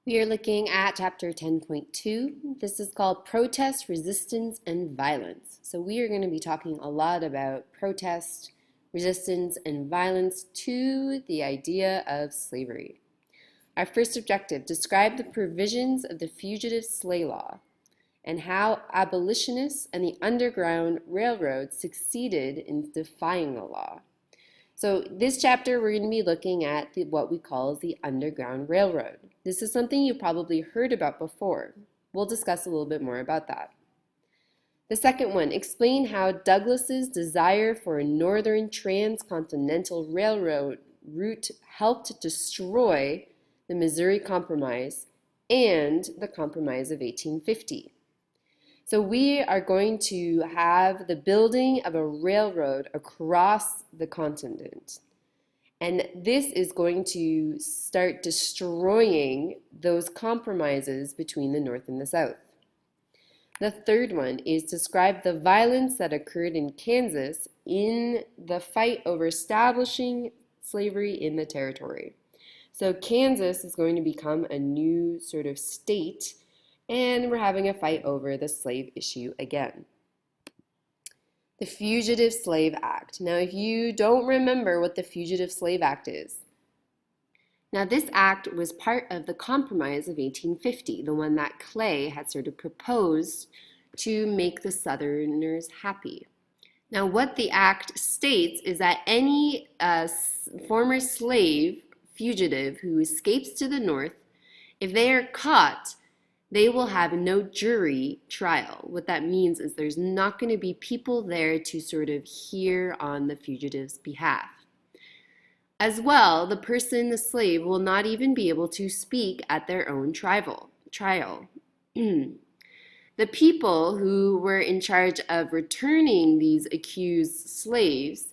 We are looking at chapter 10.2. This is called Protest, Resistance, and Violence. So we are going to be talking a lot about protest, resistance, and violence to the idea of slavery. Our first objective, describe the provisions of the Fugitive Slave Law and how abolitionists and the Underground Railroad succeeded in defying the law. So this chapter, we're going to be looking at what we call the Underground Railroad. This is something you probably heard about before. We'll discuss a little bit more about that. The second one, explain how Douglas's desire for a northern transcontinental railroad route helped destroy the Missouri Compromise and the Compromise of 1850. So we are going to have the building of a railroad across the continent. And this is going to start destroying those compromises between the North and the South. The third one is describe the violence that occurred in Kansas in the fight over establishing slavery in the territory. So Kansas is going to become a new sort of state, and we're having a fight over the slave issue again. The Fugitive Slave Act. Now, if you don't remember what the Fugitive Slave Act is, now this act was part of the Compromise of 1850, the one that Clay had sort of proposed to make the Southerners happy. Now, what the act states is that any former slave fugitive who escapes to the North, if they are caught, they will have no jury trial. What that means is there's not going to be people there to sort of hear on the fugitive's behalf. As well, the person, the slave, will not even be able to speak at their own trial. The people who were in charge of returning these accused slaves,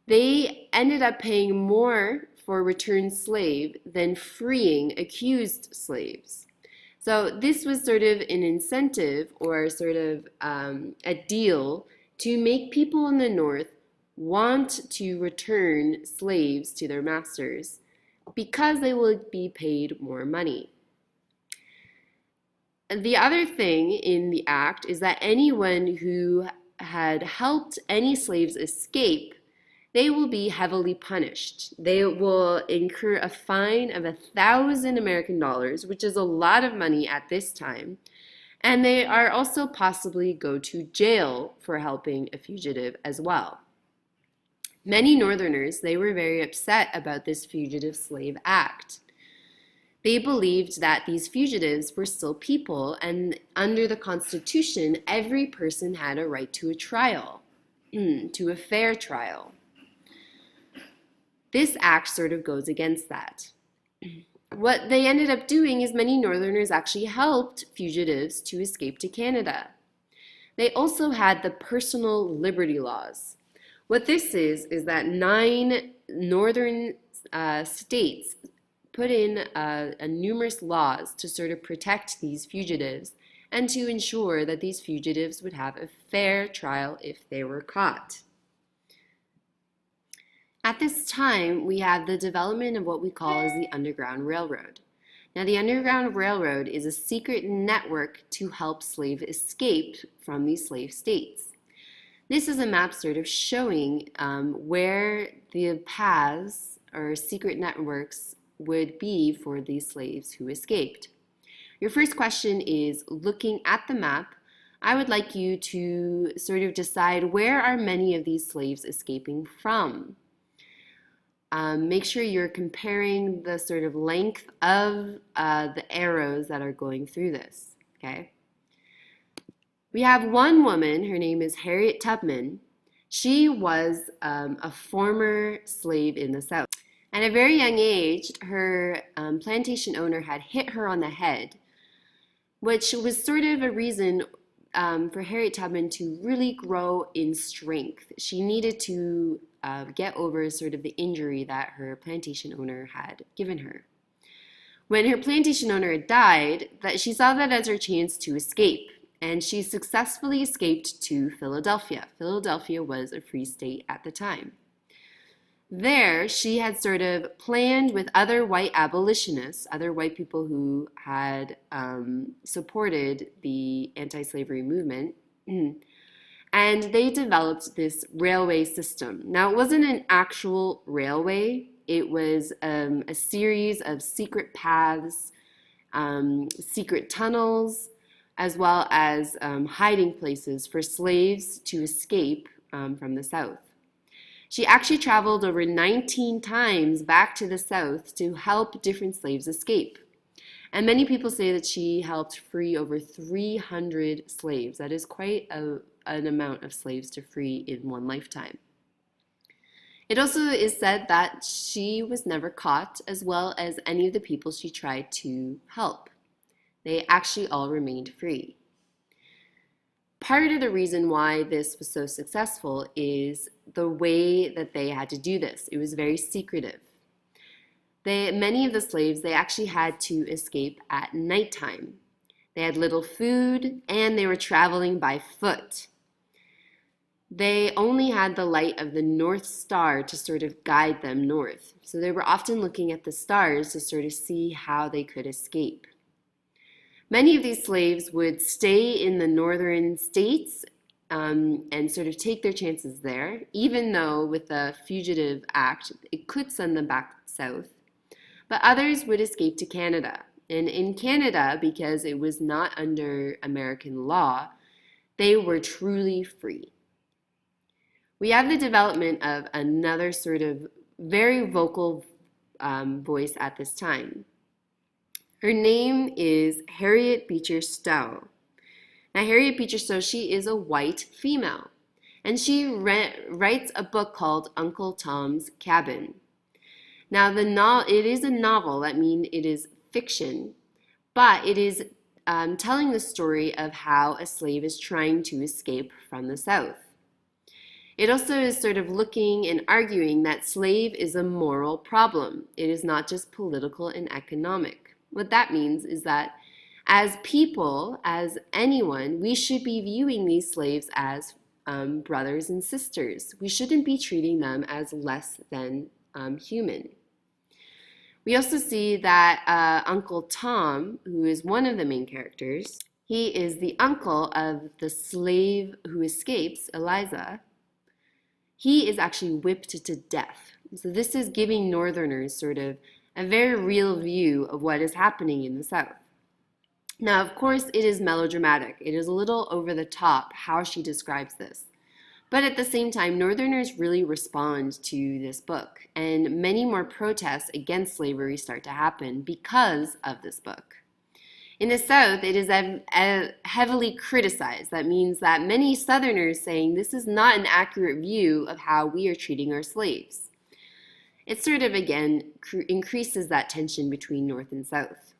they ended up paying more for returned slave than freeing accused slaves. So this was sort of an incentive or sort of a deal to make people in the North want to return slaves to their masters because they would be paid more money. The other thing in the act is that anyone who had helped any slaves escape, they will be heavily punished. They will incur a fine of 1,000 American dollars, which is a lot of money at this time. And they are also possibly go to jail for helping a fugitive as well. Many Northerners, they were very upset about this Fugitive Slave Act. They believed that these fugitives were still people, and under the Constitution, every person had a right to a trial, to a fair trial. This act sort of goes against that. What they ended up doing is many Northerners actually helped fugitives to escape to Canada. They also had the personal liberty laws. What this is that 9 northern states put in numerous laws to sort of protect these fugitives and to ensure that these fugitives would have a fair trial if they were caught. At this time, we have the development of what we call as the Underground Railroad. Now, the Underground Railroad is a secret network to help slaves escape from these slave states. This is a map sort of showing where the paths or secret networks would be for these slaves who escaped. Your first question is, looking at the map, I would like you to sort of decide where are many of these slaves escaping from. Make sure you're comparing the sort of length of the arrows that are going through this, okay? We have one woman, her name is Harriet Tubman. She was a former slave in the South. At a very young age, her plantation owner had hit her on the head, which was sort of a reason for Harriet Tubman to really grow in strength. She needed to get over sort of the injury that her plantation owner had given her. When her plantation owner had died, she saw that as her chance to escape, and she successfully escaped to Philadelphia. Philadelphia was a free state at the time. There, she had sort of planned with other white abolitionists, other white people who had supported the anti-slavery movement, and they developed this railway system. Now, it wasn't an actual railway. It was a series of secret paths, secret tunnels, as well as hiding places for slaves to escape from the South. She actually traveled over 19 times back to the South to help different slaves escape. And many people say that she helped free over 300 slaves. That is quite an amount of slaves to free in one lifetime. It also is said that she was never caught, as well as any of the people she tried to help. They actually all remained free. Part of the reason why this was so successful is the way that they had to do this. It was very secretive. Many of the slaves, they actually had to escape at nighttime. They had little food, and they were traveling by foot. They only had the light of the North Star to sort of guide them north. So they were often looking at the stars to sort of see how they could escape. Many of these slaves would stay in the northern states and sort of take their chances there, even though with the Fugitive Act, it could send them back south. But others would escape to Canada. And in Canada, because it was not under American law, they were truly free. We have the development of another sort of very vocal voice at this time. Her name is Harriet Beecher Stowe. Now, Harriet Beecher Stowe, she is a white female, and she writes a book called Uncle Tom's Cabin. Now, it is a novel. That means it is fiction, but it is telling the story of how a slave is trying to escape from the South. It also is sort of looking and arguing that slave is a moral problem. It is not just political and economic. What that means is that as people, as anyone, we should be viewing these slaves as brothers and sisters. We shouldn't be treating them as less than human. We also see that Uncle Tom, who is one of the main characters, he is the uncle of the slave who escapes, Eliza. He is actually whipped to death. So this is giving Northerners sort of a very real view of what is happening in the South. Now, of course, it is melodramatic. It is a little over the top how she describes this. But at the same time, Northerners really respond to this book, and many more protests against slavery start to happen because of this book. In the South, it is heavily criticized. That means that many Southerners saying this is not an accurate view of how we are treating our slaves. It sort of, again, increases that tension between North and South.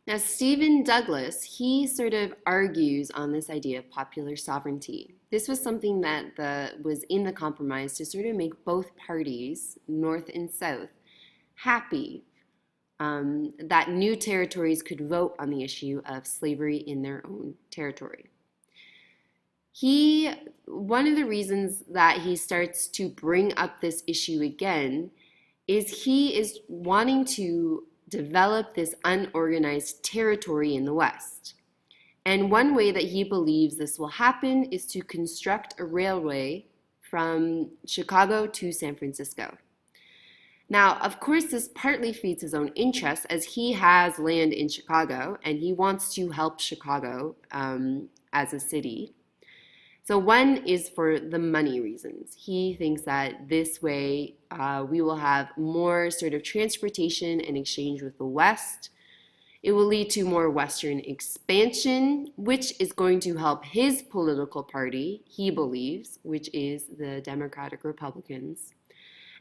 Now, Stephen Douglas, he sort of argues on this idea of popular sovereignty. This was something that was in the compromise to sort of make both parties, North and South, happy that new territories could vote on the issue of slavery in their own territory. One of the reasons that he starts to bring up this issue again is he is wanting to develop this unorganized territory in the West. And one way that he believes this will happen is to construct a railway from Chicago to San Francisco. Now, of course, this partly feeds his own interests as he has land in Chicago and he wants to help Chicago as a city. So one is for the money reasons. He thinks that this way we will have more sort of transportation and exchange with the West. It will lead to more Western expansion, which is going to help his political party, he believes, which is the Democratic Republicans.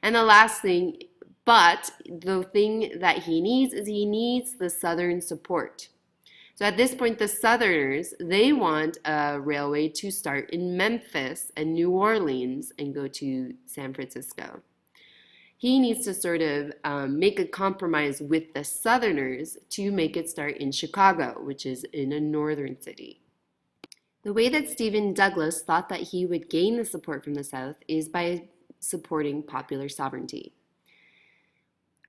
And the last thing, but the thing that he needs is he needs the Southern support. So at this point, the Southerners, they want a railway to start in Memphis and New Orleans and go to San Francisco. He needs to sort of make a compromise with the Southerners to make it start in Chicago, which is in a northern city. The way that Stephen Douglas thought that he would gain the support from the South is by supporting popular sovereignty.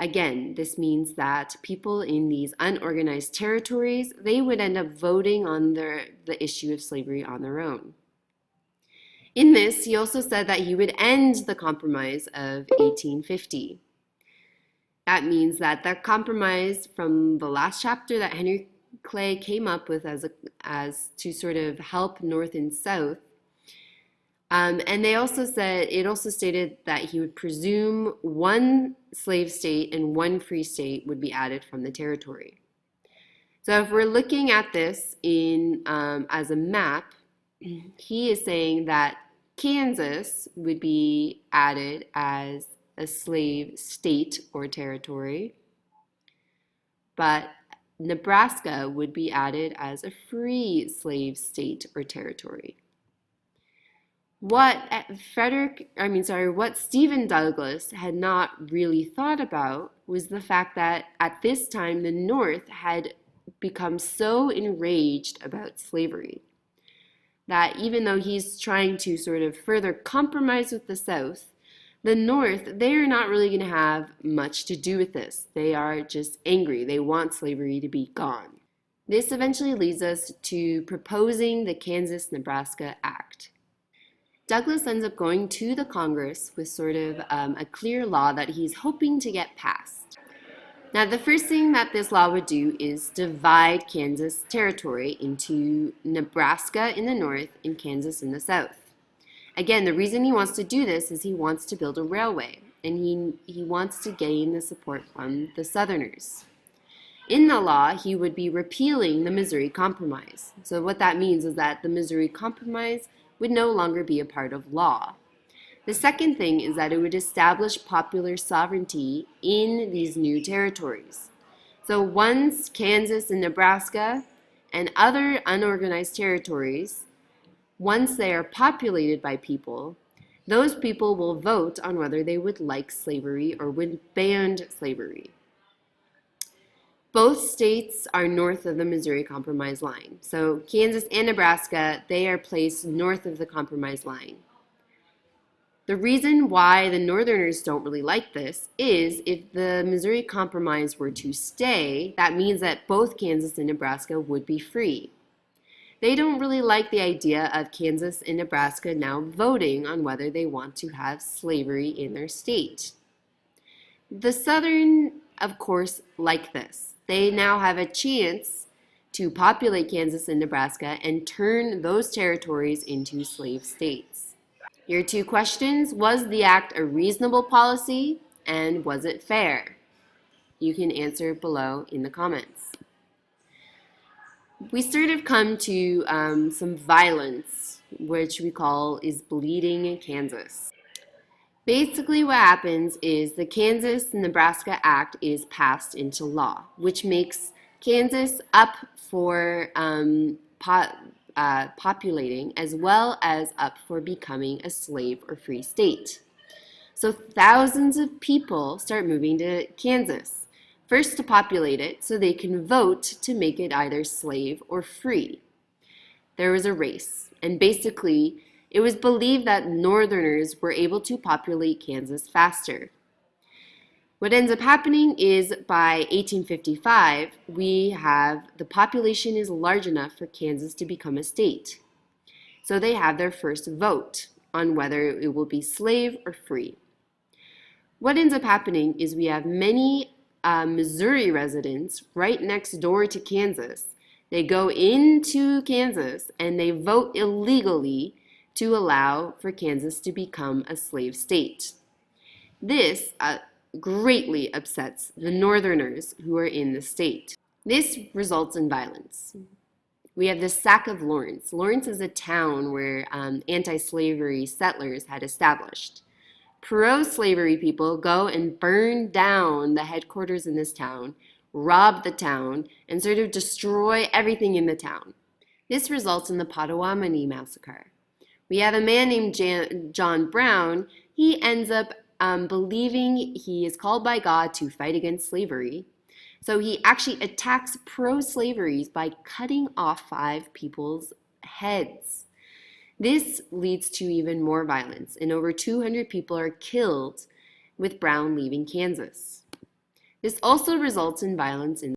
Again, this means that people in these unorganized territories, they would end up voting on the issue of slavery on their own. In this, he also said that he would end the Compromise of 1850. That means that the compromise from the last chapter that Henry Clay came up with as to sort of help North and South. And it also stated that he would presume one slave state and one free state would be added from the territory. So if we're looking at this as a map, he is saying that Kansas would be added as a slave state or territory, but Nebraska would be added as a free slave state or territory. What Stephen Douglas had not really thought about was the fact that at this time the North had become so enraged about slavery that even though he's trying to sort of further compromise with the South, the North, they're not really going to have much to do with this. They are just angry. They want slavery to be gone. This eventually leads us to proposing the Kansas-Nebraska Act. Douglas ends up going to the Congress with sort of a clear law that he's hoping to get passed. Now, the first thing that this law would do is divide Kansas territory into Nebraska in the north and Kansas in the south. Again, the reason he wants to do this is he wants to build a railway, and he wants to gain the support from the Southerners. In the law, he would be repealing the Missouri Compromise. So what that means is that the Missouri Compromise would no longer be a part of law. The second thing is that it would establish popular sovereignty in these new territories. So once Kansas and Nebraska and other unorganized territories, once they are populated by people, those people will vote on whether they would like slavery or would ban slavery. Both states are north of the Missouri Compromise line. So Kansas and Nebraska, they are placed north of the Compromise line. The reason why the Northerners don't really like this is if the Missouri Compromise were to stay, that means that both Kansas and Nebraska would be free. They don't really like the idea of Kansas and Nebraska now voting on whether they want to have slavery in their state. The Southern, of course, like this. They now have a chance to populate Kansas and Nebraska and turn those territories into slave states. Your two questions: was the act a reasonable policy, and was it fair? You can answer below in the comments. We sort of come to some violence, which we call is bleeding Kansas. Basically what happens is the Kansas-Nebraska Act is passed into law, which makes Kansas up for populating as well as up for becoming a slave or free state. So thousands of people start moving to Kansas, first to populate it so they can vote to make it either slave or free. There was a race, and basically it was believed that Northerners were able to populate Kansas faster. What ends up happening is by 1855, the population is large enough for Kansas to become a state. So they have their first vote on whether it will be slave or free. What ends up happening is we have many Missouri residents right next door to Kansas. They go into Kansas and they vote illegally to allow for Kansas to become a slave state. This greatly upsets the Northerners who are in the state. This results in violence. We have the sack of Lawrence. Lawrence is a town where anti-slavery settlers had established. Pro-slavery people go and burn down the headquarters in this town, rob the town, and sort of destroy everything in the town. This results in the Potawatomi Massacre. We have a man named John Brown. He ends up believing he is called by God to fight against slavery. So he actually attacks pro-slavery by cutting off 5 people's heads. This leads to even more violence, and over 200 people are killed with Brown leaving Kansas. This also results in violence in